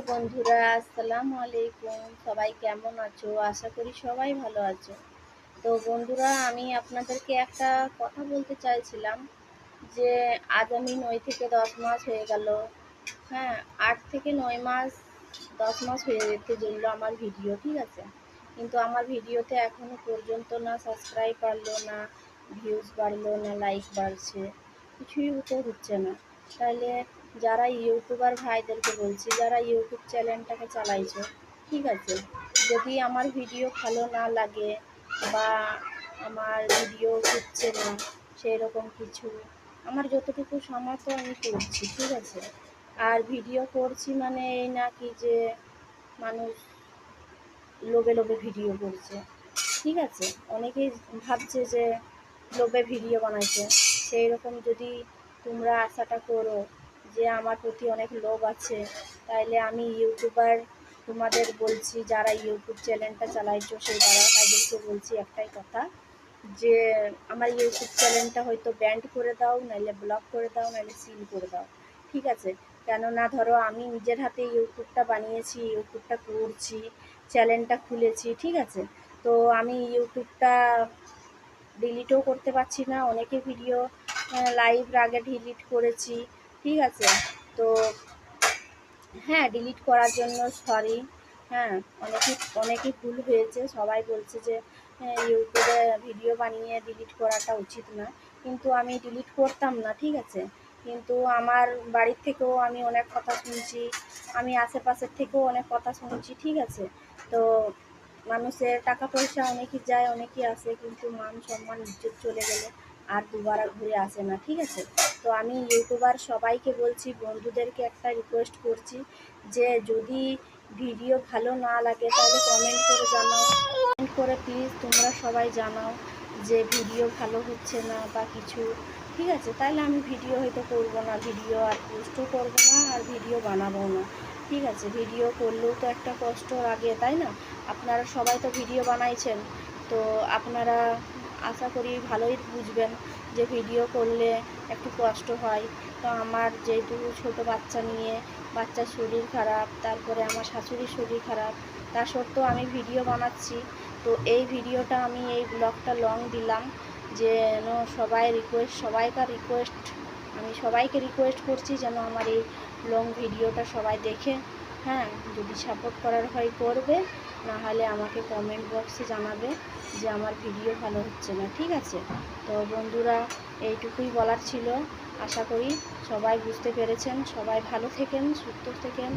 বন্ধুরা, আসসালামু আলাইকুম। সবাই কেমন আছো? আশা করি সবাই ভালো আছো। তো বন্ধুরা, আমি আপনাদেরকে একটা কথা বলতে চাইছিলাম যে আজ আমি 9 থেকে 10 মাস হয়ে গেল। হ্যাঁ, 8 থেকে 9 মাস, 10 মাস হয়ে যেতে চলল আমার ভিডিও, ঠিক আছে? কিন্তু আমার ভিডিওতে এখনো পর্যন্ত না সাবস্ক্রাইব বাড়লো, না ভিউজ বাড়লো, না লাইক বাড়ছে, কিছুই তো হচ্ছে না। তাহলে যারা ইউটিউবার ভাইদেরকে বলছি, যারা ইউটিউব চ্যানেলটাকে চালাইছো, ঠিক আছে, যদি আমার ভিডিও ভালো না লাগে বা আমার ভিডিও হচ্ছে না সেই রকম কিছু, আমার যতটুকু সামর্থ্য আমি করছি, ঠিক আছে? আর ভিডিও করছি মানে এই না কি যে মানুষ লোভে লোভে ভিডিও করছে, ঠিক আছে? অনেকেই ভাবছে যে লোভে ভিডিও বানাইছে। সেই রকম যদি তোমরা আশাটা করো যে আমার প্রতি অনেক লোভ আছে, তাইলে আমি ইউটিউবার তোমাদের বলছি, যারা ইউটিউব চ্যানেলটা চালাইছো সেই দাদা ভাইদেরকে বলছি একটাই কথা, যে আমার ইউটিউব চ্যানেলটা হয়তো ব্যান্ড করে দাও, নাহলে ব্লক করে দাও, নাহলে সিল করে দাও, ঠিক আছে? কেননা ধরো আমি নিজের হাতে ইউটিউবটা বানিয়েছি, ইউটিউবটা করছি, চ্যানেলটা খুলেছি, ঠিক আছে? তো আমি ইউটিউবটা ডিলিটও করতে পারছি না। অনেকে ভিডিও লাইভ আগে ডিলিট করেছি, ঠিক আছে? তো হ্যাঁ, ডিলিট করার জন্য সরি। হ্যাঁ, অনেকই ভুল হয়েছে। সবাই বলছে যে ইউটিউবে ভিডিও বানিয়ে ডিলিট করাটা উচিত না, কিন্তু আমি ডিলিট করতাম না, ঠিক আছে? কিন্তু আমার বাড়ির থেকেও আমি অনেক কথা শুনছি, আমি আশেপাশের থেকেও অনেক কথা শুনছি, ঠিক আছে? তো মানুষের টাকা পয়সা অনেকই যায়, অনেকই আসে, কিন্তু মান সম্মান ইজ্জত চলে গেলে আর দুবার ঘুরে আসে না, ঠিক আছে? তো আমি ইউটিউবার সবাইকে বলছি, বন্ধুদেরকে একটা রিকোয়েস্ট করছি যে যদি ভিডিও ভালো না লাগে তাহলে কমেন্ট করে জানাও, কমেন্ট করে প্লিজ তোমরা সবাই জানাও যে ভিডিও ভালো হচ্ছে না বা কিছু, ঠিক আছে? তাহলে আমি ভিডিও হয়তো করবো না, ভিডিও আর পোস্টও করবো না, আর ভিডিও বানাবো না, ঠিক আছে? ভিডিও করলেও তো একটা কষ্ট লাগে, তাই না? আপনারা সবাই তো ভিডিও বানাইছেন, তো আপনারা আশা করি ভালোই বুঝবেন যে ভিডিও করলে একটু কষ্ট হয়। তো আমার যেহেতু ছোট বাচ্চা নিয়ে, বাচ্চার শরীর খারাপ, তারপরে আমার শাশুড়ির শরীর খারাপ, তা সত্ত্বেও আমি ভিডিও বানাচ্ছি। তো এই ভিডিওটা আমি এই ব্লগটা লং দিলাম যেন সবাইকার রিকোয়েস্ট, আমি সবাইকে রিকোয়েস্ট করছি যেন আমার এই লং ভিডিওটা সবাই দেখে, হ্যাঁ, যদি সাপোর্ট করার হয় করবে, না হলে আমাকে কমেন্ট বক্সে জানাবে যে আমার ভিডিও ভালো হচ্ছে না, ঠিক আছে? তো বন্ধুরা, এইটুকুই বলার ছিল। আশা করি সবাই বুঝতে পেরেছেন। সবাই ভালো থেকেন, সুস্থ থেকেন।